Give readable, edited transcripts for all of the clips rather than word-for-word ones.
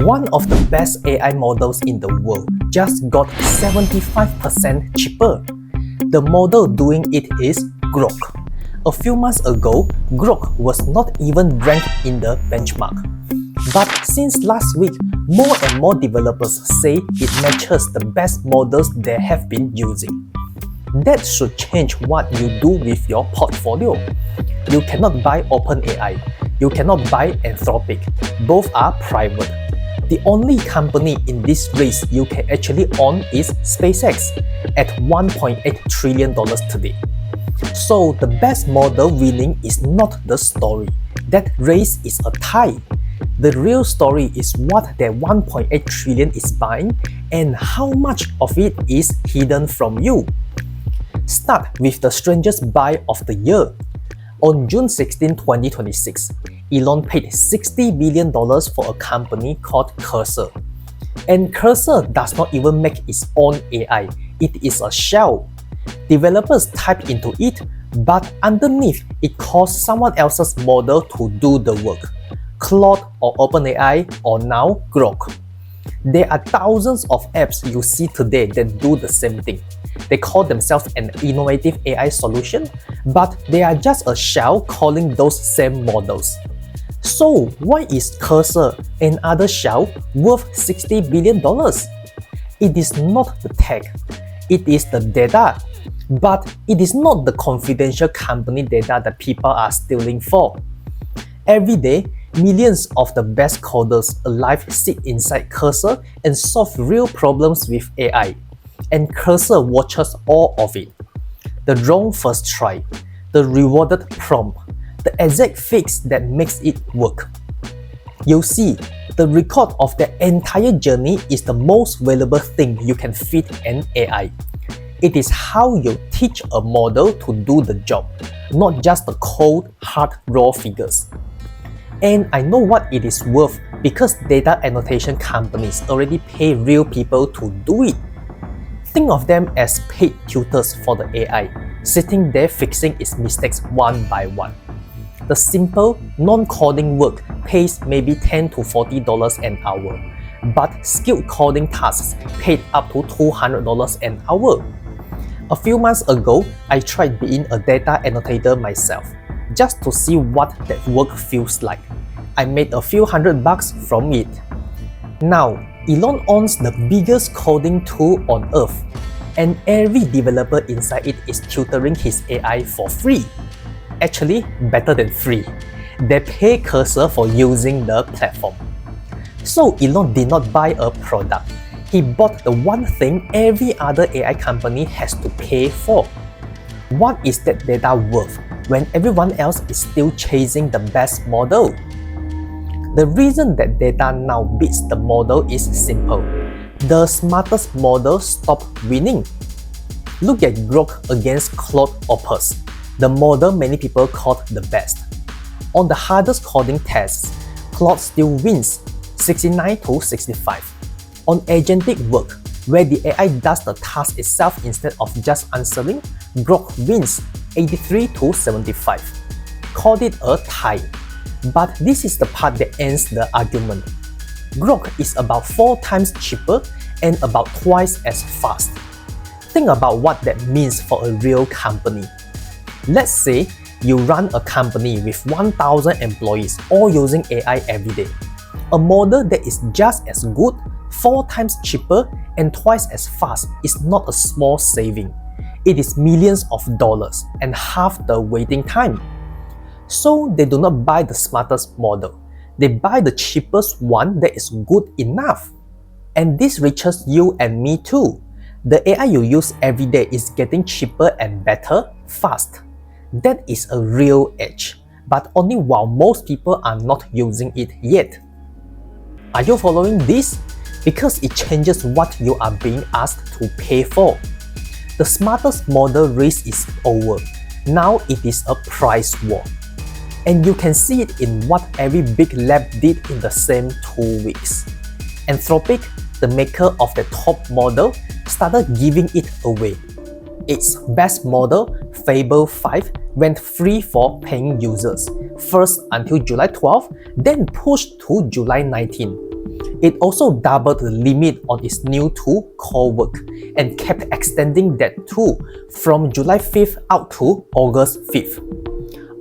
One of the best AI models in the world just got 75% cheaper. The model doing it is Grok. A few months ago, Grok was not even ranked in the benchmark. But since last week, more and more developers say it matches the best models they have been using. That should change what you do with your portfolio. You cannot buy OpenAI. You cannot buy Anthropic. Both are private. The only company in this race you can actually own is SpaceX at $1.8 trillion today. So the best model winning is not the story. That race is a tie. The real story is what that 1.8 trillion is buying and how much of it is hidden from you. Start with the strangest buy of the year. On June 16, 2026, Elon paid $60 billion for a company called Cursor. And Cursor does not even make its own AI. It is a shell. Developers type into it, but underneath it calls someone else's model to do the work. Claude or OpenAI or now Grok. There are thousands of apps you see today that do the same thing. They call themselves an innovative AI solution, but they are just a shell calling those same models. So why is Cursor and other shell worth $60 billion? It is not the tech, it is the data. But it is not the confidential company data that people are stealing for. Every day, millions of the best coders alive sit inside Cursor and solve real problems with AI. And Cursor watches all of it. The wrong first try, the rewarded prompt, the exact fix that makes it work. You see, the record of the entire journey is the most valuable thing you can feed an AI. It is how you teach a model to do the job, not just the cold, hard, raw figures. And I know what it is worth because data annotation companies already pay real people to do it. Think of them as paid tutors for the AI, sitting there fixing its mistakes one by one. The simple, non-coding work pays maybe $10 to $40 an hour, but skilled coding tasks paid up to $200 an hour. A few months ago, I tried being a data annotator myself, just to see what that work feels like. I made a few $100 from it. Now, Elon owns the biggest coding tool on earth, and every developer inside it is tutoring his AI for free. Actually, better than free. They pay Cursor for using the platform. So Elon did not buy a product. He bought the one thing every other AI company has to pay for. What is that data worth when everyone else is still chasing the best model? The reason that data now beats the model is simple. The smartest model stopped winning. Look at Grok against Claude Opus, the model many people called the best. On the hardest coding tests, Claude still wins 69 to 65. On agentic work, where the AI does the task itself instead of just answering, Grok wins 83 to 75. Call it a tie. But this is the part that ends the argument. Grok is about 4 times cheaper and about twice as fast. Think about what that means for a real company. Let's say you run a company with 1,000 employees all using AI every day. A model that is just as good, 4 times cheaper, and twice as fast is not a small saving. It is millions of dollars and half the waiting time. So they do not buy the smartest model. They buy the cheapest one that is good enough. And this reaches you and me too. The AI you use every day is getting cheaper and better fast. That is a real edge, but only while most people are not using it yet. Are you following this? Because it changes what you are being asked to pay for. The smartest model race is over. Now it is a price war. And you can see it in what every big lab did in the same 2 weeks. Anthropic, the maker of the top model, started giving it away. Its best model, Fable 5, went free for paying users, first until July 12, then pushed to July 19. It also doubled the limit on its new tool called Work and kept extending that tool from July 5th out to August 5th.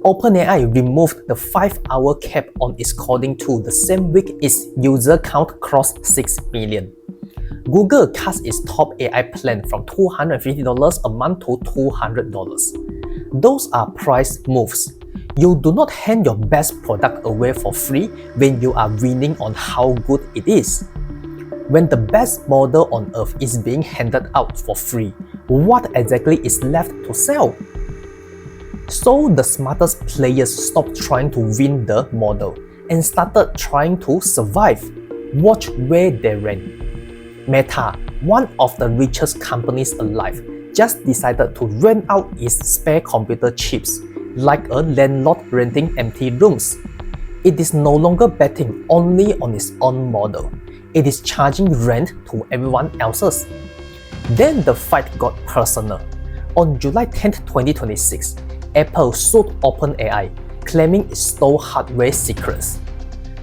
OpenAI removed the 5-hour cap on its coding tool the same week its user count crossed 6 million. Google cut its top AI plan from $250 a month to $200. Those are price moves. You do not hand your best product away for free when you are winning on how good it is. When the best model on earth is being handed out for free, what exactly is left to sell? So the smartest players stopped trying to win the model and started trying to survive. Watch where they ran. Meta, one of the richest companies alive, just decided to rent out its spare computer chips, like a landlord renting empty rooms. It is no longer betting only on its own model. It is charging rent to everyone else's. Then the fight got personal. On July 10, 2026, Apple sued OpenAI, claiming it stole hardware secrets.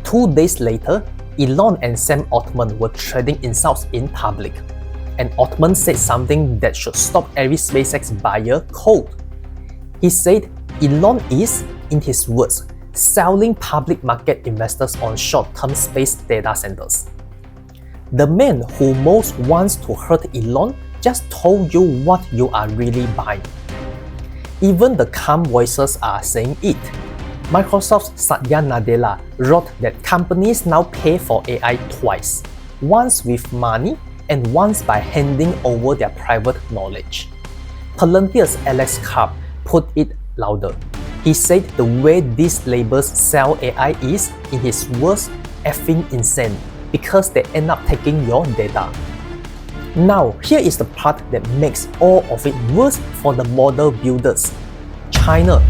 2 days later, Elon and Sam Altman were trading insults in public, and Altman said something that should stop every SpaceX buyer cold. He said Elon is, in his words, selling public market investors on short-term space data centers. The man who most wants to hurt Elon just told you what you are really buying. Even the calm voices are saying it. Microsoft's Satya Nadella wrote that companies now pay for AI twice, once with money and once by handing over their private knowledge. Palantir's Alex Karp put it louder. He said the way these labels sell AI is, in his words, effing insane because they end up taking your data. Now, here is the part that makes all of it worse for the model builders. China.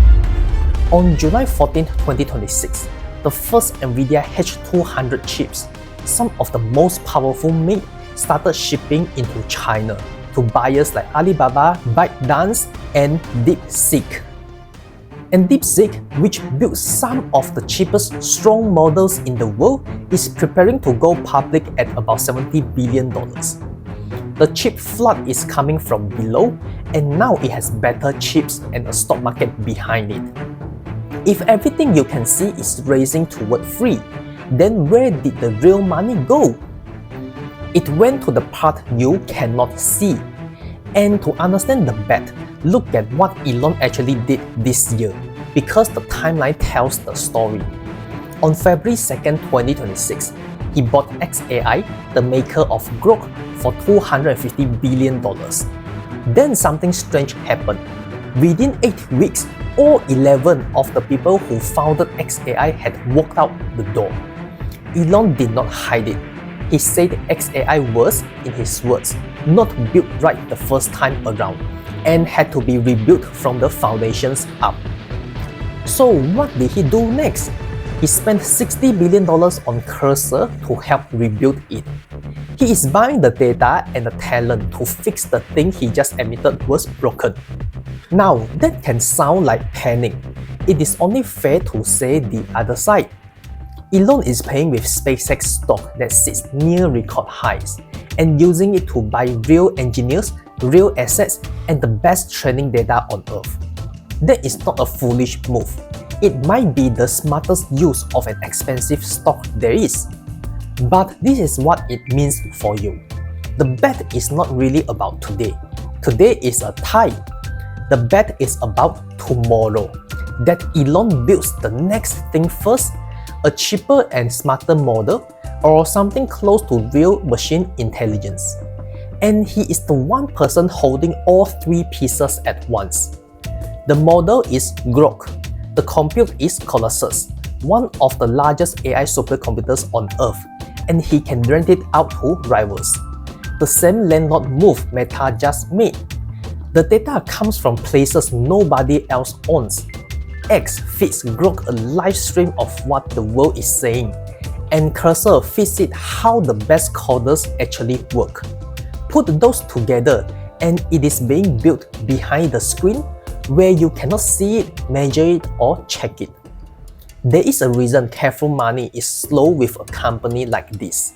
On July 14, 2026, the first NVIDIA H200 chips, some of the most powerful made, started shipping into China to buyers like Alibaba, ByteDance, and DeepSeek. And DeepSeek, which builds some of the cheapest strong models in the world, is preparing to go public at about $70 billion. The chip flood is coming from below, and now it has better chips and a stock market behind it. If everything you can see is racing toward free, then where did the real money go? It went to the part you cannot see. And to understand the bet, look at what Elon actually did this year, because the timeline tells the story. On February 2nd, 2026, he bought xAI, the maker of Grok, for $250 billion. Then something strange happened. Within 8 weeks, all 11 of the people who founded xAI had walked out the door. Elon did not hide it. He said xAI was, in his words, not built right the first time around and had to be rebuilt from the foundations up. So what did he do next? He spent $60 billion on Cursor to help rebuild it. He is buying the data and the talent to fix the thing he just admitted was broken. Now, that can sound like panic. It is only fair to say the other side. Elon is paying with SpaceX stock that sits near record highs and using it to buy real engineers, real assets, and the best training data on Earth. That is not a foolish move. It might be the smartest use of an expensive stock there is. But this is what it means for you. The bet is not really about today. Today is a tie. The bet is about tomorrow. That Elon builds the next thing first, a cheaper and smarter model, or something close to real machine intelligence. And he is the one person holding all 3 pieces at once. The model is Grok. The compute is Colossus, one of the largest AI supercomputers on Earth, and he can rent it out to rivals. The same landlord move Meta just made. The data comes from places nobody else owns. X feeds Grok a live stream of what the world is saying, and Cursor feeds it how the best coders actually work. Put those together, and it is being built behind the screen where you cannot see it, measure it, or check it. There is a reason careful money is slow with a company like this.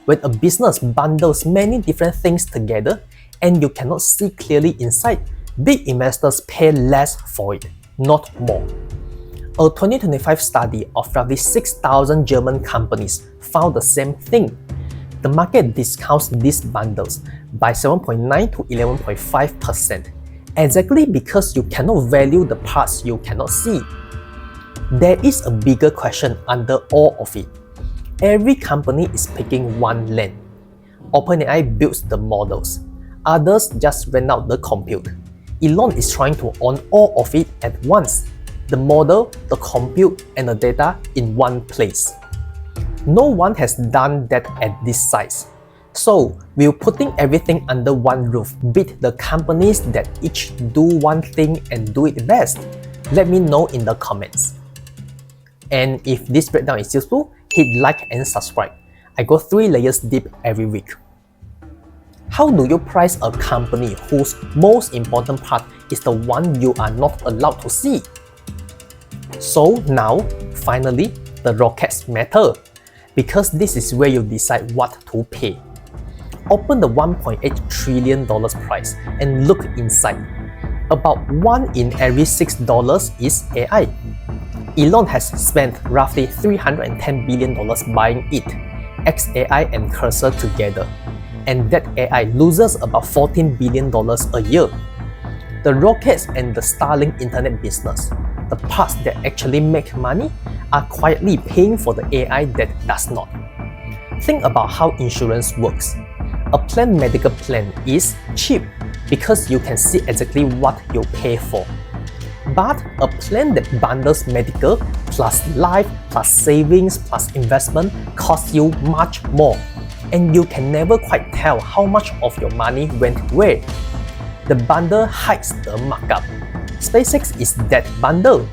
When a business bundles many different things together and you cannot see clearly inside, big investors pay less for it, not more. A 2025 study of roughly 6,000 German companies found the same thing. The market discounts these bundles by 7.9 to 11.5%, exactly because you cannot value the parts you cannot see. There is a bigger question under all of it. Every company is picking one lane. OpenAI builds the models. Others just rent out the compute. Elon is trying to own all of it at once. The model, the compute, and the data in one place. No one has done that at this size. So, will putting everything under one roof beat the companies that each do one thing and do it best? Let me know in the comments. And if this breakdown is useful, hit like and subscribe. I go 3 layers deep every week. How do you price a company whose most important part is the one you are not allowed to see? So now, finally, the rockets matter, because this is where you decide what to pay. Open the $1.8 trillion price and look inside. About 1 in every $6 is AI. Elon has spent roughly $310 billion buying it, xAI and Cursor together, and that AI loses about $14 billion a year. The rockets and the Starlink internet business, the parts that actually make money, are quietly paying for the AI that does not. Think about how insurance works. A planned medical plan is cheap because you can see exactly what you pay for. But a plan that bundles medical plus life plus savings plus investment costs you much more, and you can never quite tell how much of your money went where. The bundle hides the markup. SpaceX is that bundle.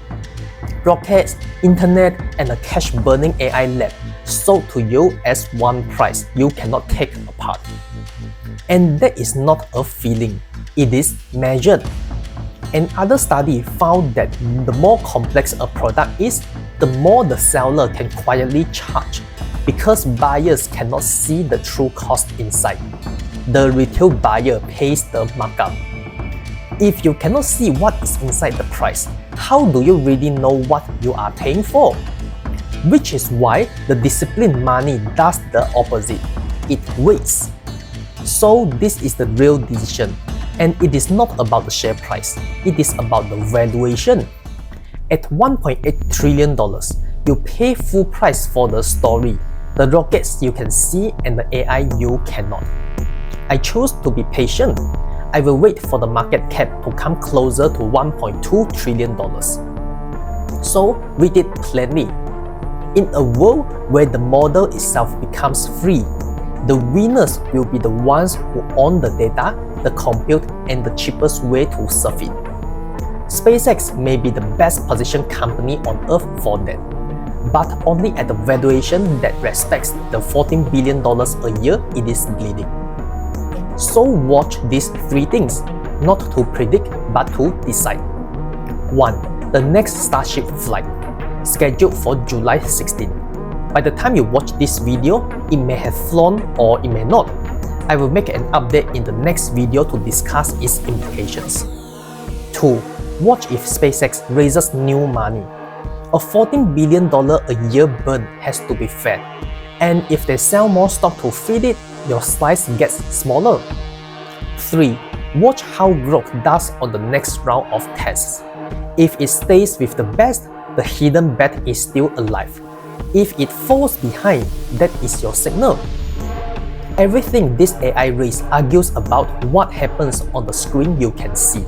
Rockets, internet, and a cash-burning AI lab sold to you as one price you cannot take apart. And that is not a feeling, it is measured. Another study found that the more complex a product is, the more the seller can quietly charge, because buyers cannot see the true cost inside. The retail buyer pays the markup. If you cannot see what is inside the price, how do you really know what you are paying for? Which is why the disciplined money does the opposite. It waits. So this is the real decision. And it is not about the share price, it is about the valuation. At $1.8 trillion, you pay full price for the story, the rockets you can see and the AI you cannot. I choose to be patient. I will wait for the market cap to come closer to $1.2 trillion. So read it plainly. In a world where the model itself becomes free, the winners will be the ones who own the data, the compute, and the cheapest way to serve it. SpaceX may be the best positioned company on earth for that, but only at a valuation that respects the $14 billion a year it is bleeding. So watch these 3 things, not to predict but to decide. 1. The next Starship flight, scheduled for July 16. By the time you watch this video, it may have flown or it may not. I will make an update in the next video to discuss its implications. 2. Watch if SpaceX raises new money. A $14 billion a year burn has to be fed, and if they sell more stock to feed it, your slice gets smaller. 3. Watch how Grok does on the next round of tests. If it stays with the best, the hidden bet is still alive. If it falls behind, that is your signal. Everything this AI race argues about what happens on the screen you can see.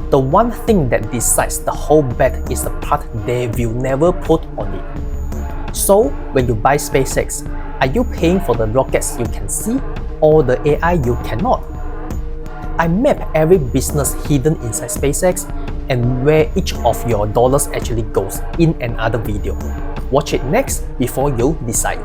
The one thing that decides the whole bet is the part they will never put on it. So, when you buy SpaceX, are you paying for the rockets you can see or the AI you cannot? I map every business hidden inside SpaceX and where each of your dollars actually goes in another video. Watch it next before you decide.